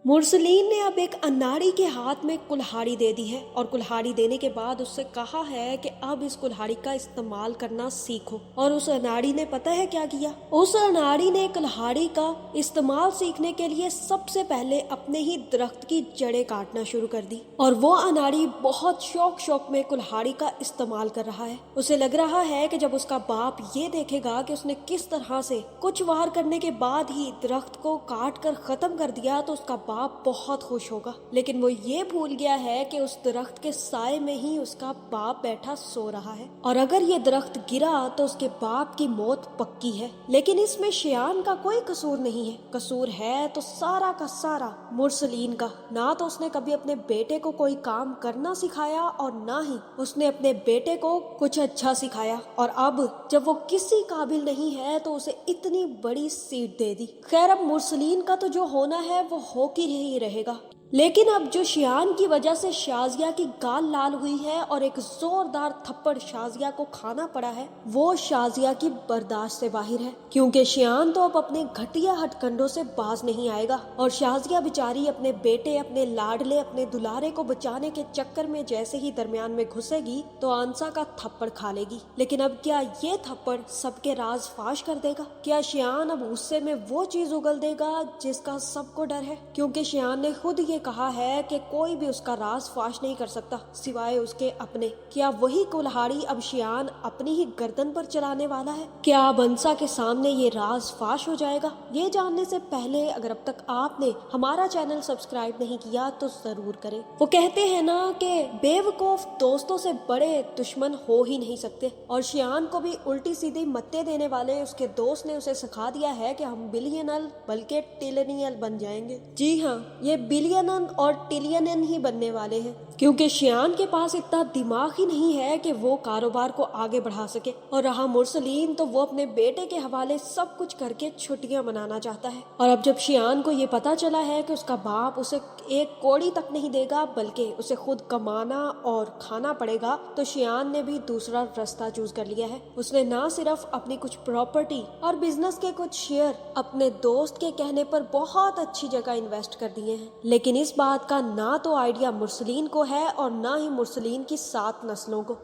मुरसलीन ने अब एक अनाड़ी के हाथ में कुल्हाड़ी दे दी है और कुल्हाड़ी देने के बाद उससे कहा है कि अब इस कुल्हाड़ी का इस्तेमाल करना सीखो। और उस अनाड़ी ने पता है क्या किया? उस अनाड़ी ने कुल्हाड़ी का इस्तेमाल सीखने के लिए सबसे पहले अपने ही दरख्त की जड़ें काटना शुरू कर दी। और वो अनाड़ी बहुत शौक में कुल्हाड़ी का इस्तेमाल कर रहा है। उसे लग रहा है कि जब उसका बाप ये देखेगा कि उसने किस तरह से कुछ वार करने के बाद ही दरख्त को काट कर खत्म कर दिया तो उसका बाप बहुत खुश होगा। लेकिन वो ये भूल गया है कि उस दरख्त के साए में ही उसका बाप बैठा सो रहा है और अगर ये दरख्त गिरा तो उसके बाप की मौत पक्की है। लेकिन इसमें शियान का कोई कसूर नहीं है। कसूर है तो सारा का सारा मुरसलीन का। ना तो उसने कभी अपने बेटे को कोई काम करना सिखाया और ना ही उसने अपने बेटे को कुछ अच्छा सिखाया। और अब जब वो किसी काबिल नहीं है तो उसे इतनी बड़ी सीट दे दी। खैर, अब मुरसलीन का तो जो होना है वो हो के ही रहेगा। लेकिन अब जो शियान की वजह से शाजिया की गाल लाल हुई है और एक जोरदार थप्पड़ शाजिया को खाना पड़ा है, वो शाजिया की बर्दाश्त से बाहर है। क्योंकि शियान तो अब अपने घटिया हथकंडों से बाज नहीं आएगा और शाजिया बेचारी अपने बेटे, अपने लाडले, अपने दुलारे को बचाने के चक्कर में जैसे ही दरमियान में घुसेगी तो आंसा का थप्पड़ खा लेगी। लेकिन अब क्या ये थप्पड़ सबके राज फाश कर देगा? क्या शियान अब गुस्से में वो चीज उगल देगा जिसका सबको डर है? क्योंकि शियान ने खुद ये कहा है कि कोई भी उसका राज फाश नहीं कर सकता सिवाय उसके अपने। क्या वही कुल्हाड़ी अब शियान अपनी ही गर्दन पर चलाने वाला है? क्या अब अंसा के सामने ये राज फाश हो जाएगा? ये जानने से पहले अगर अब तक आपने हमारा चैनल सब्सक्राइब नहीं किया तो जरूर करें। वो कहते हैं ना कि बेवकूफ दोस्तों से बड़े दुश्मन हो ही नहीं सकते। और शियान को भी उल्टी सीधी मत्ते देने वाले उसके दोस्त ने उसे सिखा दिया है कि हम बिलियनर बल्कि टिलियनियल बन जाएंगे। जी हाँ, ये बिलियनर और टिलियन ही बनने वाले हैं। क्योंकि शियान के पास इतना दिमाग ही नहीं है कि वो कारोबार को आगे बढ़ा सके। और रहा मुरसलीन तो वो अपने बेटे के हवाले सब कुछ करके छुट्टियां मनाना चाहता है। और अब जब शियान को ये पता चला है कि उसका बाप उसे एक कौड़ी तक नहीं देगा बल्कि उसे खुद कमाना और खाना पड़ेगा, तो शियान ने भी दूसरा रास्ता चूज कर लिया है। उसने ना सिर्फ अपनी कुछ प्रॉपर्टी और बिजनेस के कुछ शेयर अपने दोस्त के कहने पर बहुत अच्छी जगह इन्वेस्ट कर दिए हैं, लेकिन इस बात का ना तो आइडिया मुरसलीन को है और ना ही मुरसलीन की 7 नस्लों को।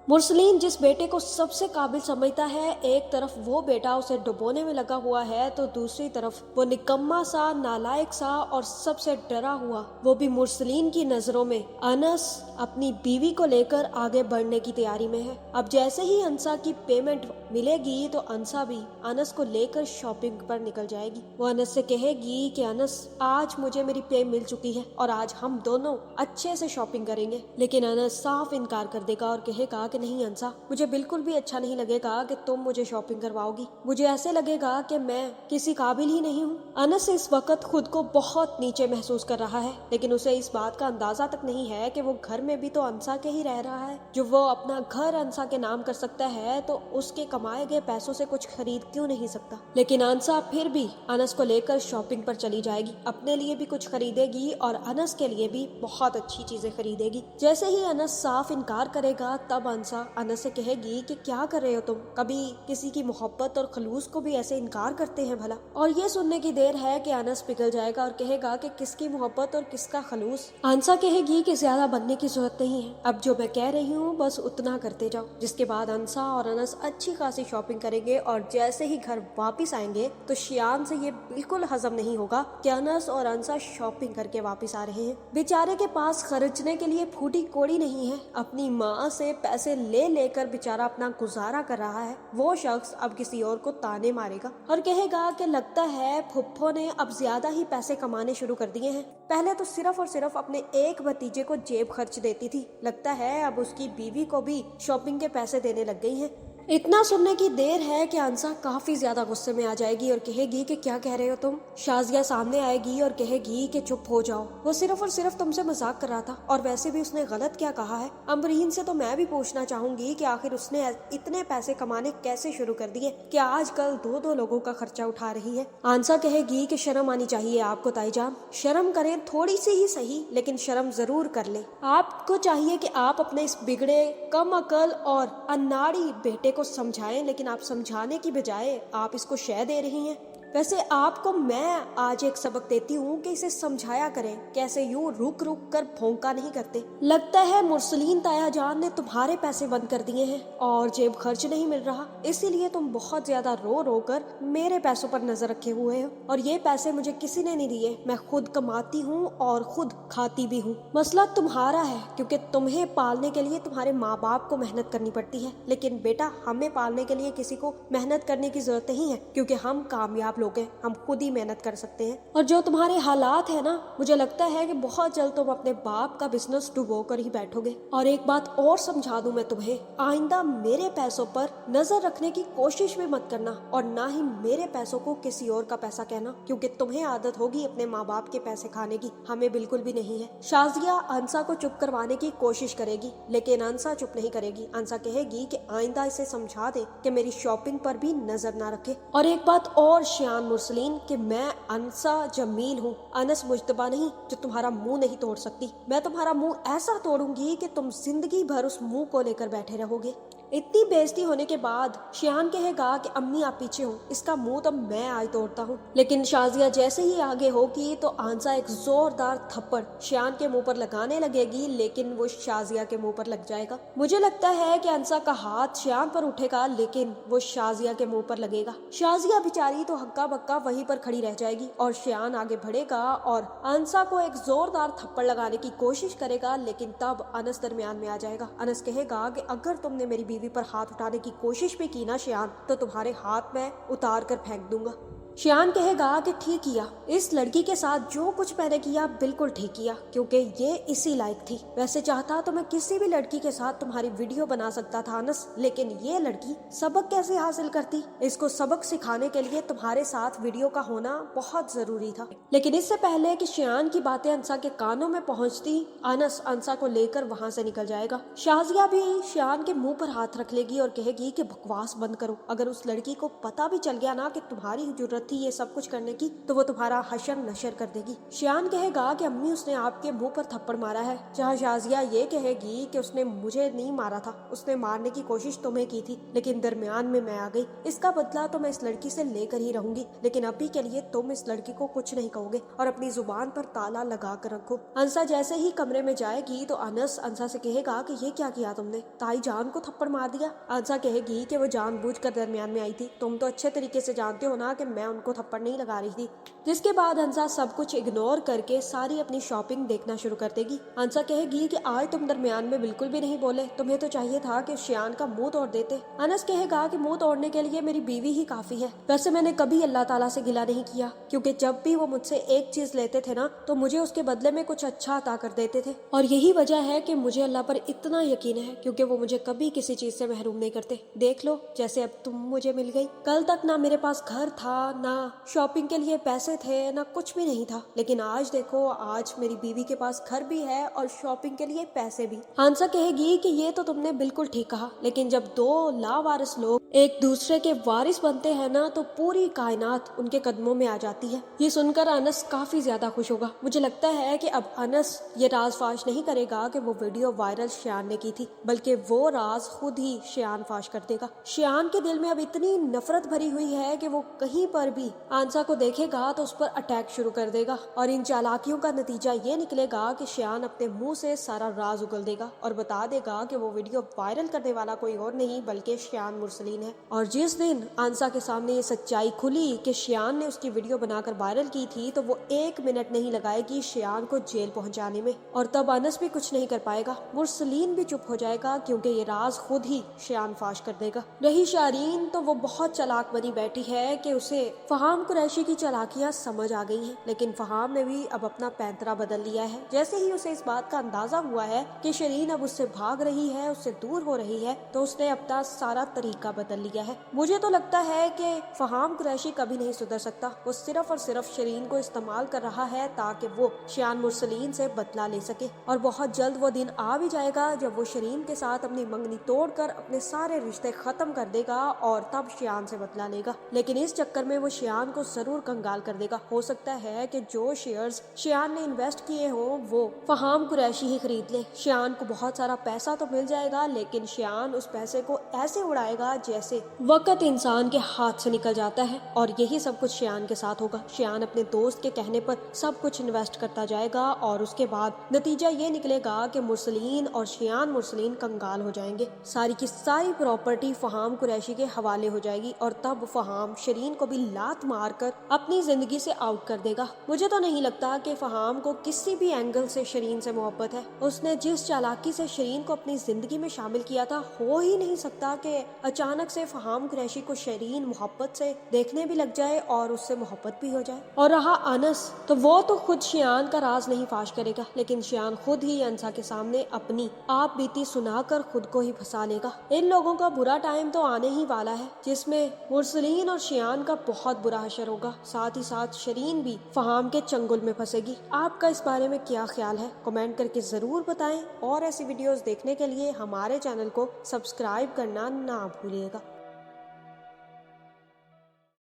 मुरसलीन जिस बेटे को सबसे काबिल समझता है, एक तरफ वो बेटा उसे डुबोने में लगा हुआ है तो दूसरी तरफ वो निकम्मा सा, नालायक सा और सबसे डरा हुआ वो भी मुरसलीन की नजरों में अनस अपनी बीवी को लेकर आगे बढ़ने की तैयारी में है। अब जैसे ही अंसा की पेमेंट मिलेगी तो अंसा भी अनस को लेकर शॉपिंग पर निकल जाएगी। वो अनस से कहेगी कि अनस, आज मुझे मेरी पे मिल चुकी है और आज हम दोनों अच्छे से शॉपिंग करेंगे। लेकिन अनस साफ इनकार कर देगा और कहेगा कि नहीं अंसा, मुझे बिल्कुल भी अच्छा नहीं लगेगा कि तुम मुझे शॉपिंग करवाओगी। मुझे ऐसे लगेगा कि मैं किसी काबिल ही नहीं हूँ। अनस इस वक्त खुद को बहुत नीचे महसूस कर रहा है, लेकिन उसे इस बात का अंदाजा तक नहीं है कि वो घर में भी तो अंसा के ही रह रहा है। जो वो अपना घर अंसा के नाम कर सकता है तो उसके कमाए गए पैसों से कुछ खरीद क्यों नहीं सकता? लेकिन अंसा फिर भी अनस को लेकर शॉपिंग पर चली जाएगी। अपने लिए भी कुछ खरीदेगी और अनस के लिए भी बहुत अच्छी चीजें खरीदेगी। जैसे ही अनस साफ इनकार करेगा तब अंसा अनस से कहेगी कि क्या कर रहे हो तुम? कभी किसी की मोहब्बत और खलूस को भी ऐसे इनकार करते हैं भला? और ये सुनने की देर है कि अनस पिघल जाएगा और कहेगा कि किसकी मोहब्बत और किसका खलूस? अंसा कहेगी कि ज्यादा बनने की जरूरत नहीं है, अब जो मैं कह रही हूँ बस उतना करते जाओ। जिसके बाद अंसा और अनस अच्छी खासी शॉपिंग करेंगे और जैसे ही घर वापिस आएंगे तो शियान से ये बिल्कुल हजम नहीं होगा कि अनस और अंसा शॉपिंग करके वापिस आ रहे हैं। बेचारे के पास खर्चने के लिए फूटी कोड़ी नहीं है। अपनी माँ से पैसे ले लेकर बेचारा अपना गुजारा कर रहा है। वो शख्स अब किसी और को ताने मारेगा और कहेगा कि लगता है फुप्पो ने अब ज्यादा ही पैसे कमाने शुरू कर दिए हैं। पहले तो सिर्फ और सिर्फ अपने एक भतीजे को जेब खर्च देती थी, लगता है अब उसकी बीवी को भी शॉपिंग के पैसे देने लग गई है। इतना सुनने की देर है कि अंसा काफी ज्यादा गुस्से में आ जाएगी और कहेगी कि क्या कह रहे हो तुम? शाजिया सामने आएगी और कहेगी कि चुप हो जाओ, वो सिर्फ और सिर्फ तुमसे मजाक कर रहा था और वैसे भी उसने गलत क्या कहा है? अम्बरीन से तो मैं भी पूछना चाहूंगी कि आखिर उसने इतने पैसे कमाने कैसे शुरू कर दिए कि आजकल 2-2 लोगों का खर्चा उठा रही है। अंसा कहेगी कि शर्म आनी चाहिए आपको ताईजान, शर्म करें थोड़ी सी ही सही लेकिन शर्म जरूर कर ले। आपको चाहिए कि आप अपने इस बिगड़े, कम अकल और अनाड़ी बेटे को समझाएं, लेकिन आप समझाने की बजाय आप इसको शय दे रही हैं। वैसे आपको मैं आज एक सबक देती हूँ कि इसे समझाया करें, कैसे यूं रुक रुक कर भौंका नहीं करते। लगता है मुरसलीन ताया जान ने तुम्हारे पैसे बंद कर दिए हैं और जेब खर्च नहीं मिल रहा, इसीलिए तुम बहुत ज्यादा रो रो कर मेरे पैसों पर नजर रखे हुए हो। और ये पैसे मुझे किसी ने नहीं दिए, मैं खुद कमाती हूँ और खुद खाती भी हूँ। मसला तुम्हारा है क्योंकि तुम्हें पालने के लिए तुम्हारे माँ बाप को मेहनत करनी पड़ती है, लेकिन बेटा हमें पालने के लिए किसी को मेहनत करने की जरूरत नहीं है, क्योंकि हम कामयाब लोग हैं, हम खुद ही मेहनत कर सकते हैं। और जो तुम्हारे हालात है ना, मुझे लगता है कि बहुत जल्द तुम अपने बाप का बिजनेस डुबो कर ही बैठोगे। और एक बात और समझा दूं मैं तुम्हें, आइंदा मेरे पैसों पर नजर रखने की कोशिश भी मत करना और ना ही मेरे पैसों को किसी और का पैसा कहना, क्योंकि तुम्हें आदत होगी अपने माँ बाप के पैसे खाने की, हमें बिल्कुल भी नहीं है। शाजिया अंसा को चुप करवाने की कोशिश करेगी, लेकिन अंसा चुप नहीं करेगी। अंसा कहेगी कि आइंदा इसे समझा दे कि मेरी शॉपिंग पर भी नजर ना रखे। और एक बात और शियान मुरसलीन, कि मैं अंसा जमील हूँ, अनस मुजतबा नहीं, जो तुम्हारा मुंह नहीं तोड़ सकती। मैं तुम्हारा मुंह ऐसा तोड़ूंगी कि तुम जिंदगी भर उस मुंह को लेकर बैठे रहोगे। इतनी बेइज्जती होने के बाद शियान कहेगा कि अम्मी आप पीछे हो, इसका मुंह तो मैं आज तोड़ता हूँ। लेकिन शाजिया जैसे ही आगे होगी तो आंसा एक जोरदार थप्पड़ शियान के मुंह पर लगाने लगेगी, लेकिन वो शाजिया के मुंह पर लग जाएगा। मुझे लगता है कि अंसा का हाथ शियान पर उठेगा, लेकिन वो शाजिया के मुंह पर लगेगा। शाजिया बेचारी तो हक्का बक्का वहीं पर खड़ी रह जाएगी और शियान आगे बढ़ेगा और अंसा को एक जोरदार थप्पड़ लगाने की कोशिश करेगा, लेकिन तब अनस दरमियान में आ जाएगा। अनस कहेगा कि अगर तुमने मेरी बीवी पर हाथ उठाने की कोशिश भी की ना शियान, तो तुम्हारे हाथ में उतार कर फेंक दूंगा। शियान कहेगा कि ठीक किया, इस लड़की के साथ जो कुछ मैंने किया बिल्कुल ठीक किया, क्योंकि ये इसी लायक थी। वैसे चाहता तो मैं किसी भी लड़की के साथ तुम्हारी वीडियो बना सकता था अनस, लेकिन ये लड़की सबक कैसे हासिल करती? इसको सबक सिखाने के लिए तुम्हारे साथ वीडियो का होना बहुत जरूरी था। लेकिन इससे पहले कि शियान की बातें अंसा के कानों में पहुंचती, अनस अंसा को लेकर वहां से निकल जाएगा। शाजिया भी शियान के मुंह पर हाथ रख लेगी और कहेगी कि बकवास बंद करो। अगर उस लड़की को पता भी चल गया ना कि तुम्हारी जरूरत थी ये सब कुछ करने की, तो वो तुम्हारा हशर नशर कर देगी। शियान कहेगा कि अम्मी उसने आपके मुंह पर थप्पड़ मारा है, जहाँ शाजिया ये कहेगी कि उसने मुझे नहीं मारा था, उसने मारने की कोशिश तुम्हें की थी, लेकिन दरमियान में मैं आ गई। इसका बदला तो मैं इस लड़की से लेकर ही रहूंगी, लेकिन अभी के लिए तुम इस लड़की को कुछ नहीं कहोगे और अपनी जुबान पर ताला लगा कर रखो। अंसा जैसे ही कमरे में जाएगी तो अनस अंसा से कहेगा कि ये क्या किया तुमने, ताई जान को थप्पड़ मार दिया। अंसा कहेगी कि वो जानबूझकर दरमियान में आई थी, तुम तो अच्छे तरीके से जानते हो ना कि मैं उनको थप्पड़ नहीं लगा रही थी। जिसके बाद अंसा सब कुछ इग्नोर करके सारी अपनी शॉपिंग देखना शुरू कर देगी। अंसा कहेगी कि आज तुम दरमियान में बिल्कुल भी नहीं बोले, तुम्हें तो चाहिए था कि शियान का मुंह तोड़ देते। अनस कहेगा कि मुंह तोड़ने के लिए मेरी बीवी ही काफी है। वैसे मैंने कभी अल्लाह ताला से गिला नहीं किया, क्योंकि जब भी वो मुझसे एक चीज लेते थे ना, तो मुझे उसके बदले में कुछ अच्छा अता कर देते थे। और यही वजह है कि मुझे अल्लाह पर इतना यकीन है, क्योंकि वो मुझे कभी किसी चीज से महरूम नहीं करते। देख लो जैसे अब तुम मुझे मिल गई। कल तक ना मेरे पास घर था, ना शॉपिंग के लिए पैसे थे, ना कुछ भी नहीं था, लेकिन आज देखो, आज मेरी बीवी के पास घर भी है और शॉपिंग के लिए पैसे भी। आंसा कहेगी कि ये तो तुमने बिल्कुल ठीक कहा, लेकिन जब दो लावारिस लोग एक दूसरे के वारिस बनते हैं ना, तो पूरी कायनात उनके कदमों में आ जाती है। ये सुनकर अनस काफी ज्यादा खुश होगा। मुझे लगता है कि अब अनस ये राज फाश नहीं करेगा कि वो वीडियो वायरल शियान ने की थी, बल्कि वो राज खुद ही शियान फाश कर देगा। शियान के दिल में अब इतनी नफरत भरी हुई है कि वो कहीं पर भी आंसा को देखेगा तो उस पर अटैक शुरू कर देगा, और इन चालाकियों का नतीजा ये निकलेगा कि शियान अपने मुंह से सारा राज उगल देगा और बता देगा कि वो वीडियो वायरल करने वाला कोई और नहीं बल्कि शियान मुरसलीन है। और जिस दिन आंसा के सामने ये सच्चाई खुली कि शियान ने उसकी वीडियो बनाकर वायरल की थी, तो वो 1 मिनट नहीं लगाएगी शियान को जेल पहुंचाने में, और तब अनस भी कुछ नहीं कर पाएगा, मुरसलीन भी चुप हो जाएगा, क्योंकि ये राज खुद ही शियान फाश कर देगा। रही शारीन, तो वो बहुत चालाक बनी बैठी है कि उसे फहाम कुरैशी की चालाकियां समझ आ गई हैं, लेकिन फहाम ने भी अब अपना पैंतरा बदल लिया है। जैसे ही उसे इस बात का अंदाजा हुआ है कि शरीन अब उससे भाग रही है, उससे दूर हो रही है, तो उसने अपना सारा तरीका बदल लिया है। मुझे तो लगता है कि फहाम कुरैशी कभी नहीं सुधर सकता, वो सिर्फ और सिर्फ शरीन को इस्तेमाल कर रहा है ताकि वो शियान मुरसलीन से बदला ले सके। और बहुत जल्द वो दिन आ भी जाएगा जब वो शरीन के साथ अपनी मंगनी तोड़कर अपने सारे रिश्ते खत्म कर देगा और तब शियान से बदला लेगा। लेकिन इस चक्कर में वो शियान को जरूर कंगाल कर دے گا. ہو سکتا ہے کہ جو شیئرز شیان نے انویسٹ کیے ہوں وہ فہام قریشی ہی خرید لے. شیان کو بہت سارا پیسہ تو مل جائے گا لیکن شیان اس پیسے کو ایسے اڑائے گا جیسے وقت انسان کے ہاتھ سے نکل جاتا ہے. اور یہی سب کچھ شیان کے ساتھ ہوگا. شیان اپنے دوست کے کہنے پر سب کچھ انویسٹ کرتا جائے گا اور اس کے بعد نتیجہ یہ نکلے گا کہ مرسلین اور شیان مرسلین کنگال ہو جائیں گے. ساری کی ساری پراپرٹی فہام قریشی کے حوالے ہو جائے گی اور تب فہام شرین کو بھی لات مار کر اپنی زندگی سے آؤٹ کر دے گا. مجھے تو نہیں لگتا کہ فہام کو کسی بھی اینگل سے شرین سے محبت ہے. اس نے جس چالاکی سے شرین کو اپنی زندگی میں شامل کیا تھا ہو ہی نہیں سکتا کہ اچانک سے فہام قریشی کو شرین محبت سے دیکھنے بھی لگ جائے اور اس سے محبت بھی ہو جائے. اور رہا انس تو وہ تو خود شیان کا راز نہیں فاش کرے گا لیکن شیان خود ہی انسا کے سامنے اپنی آپ بیتی سنا کر خود کو ہی پھنسا لے گا. ان لوگوں کا برا ٹائم تو آنے ہی والا ہے جس میں مرسلین اور شیان کا بہت برا حشر ہوگا. ساتھ ہی ساتھ شرین بھی فہام کے چنگل میں پھنسے گی. آپ کا اس بارے میں کیا خیال ہے کمنٹ کر کے ضرور بتائیں اور ایسی ویڈیوز دیکھنے کے لیے ہمارے چینل کو سبسکرائب کرنا نہ بھولیے گا.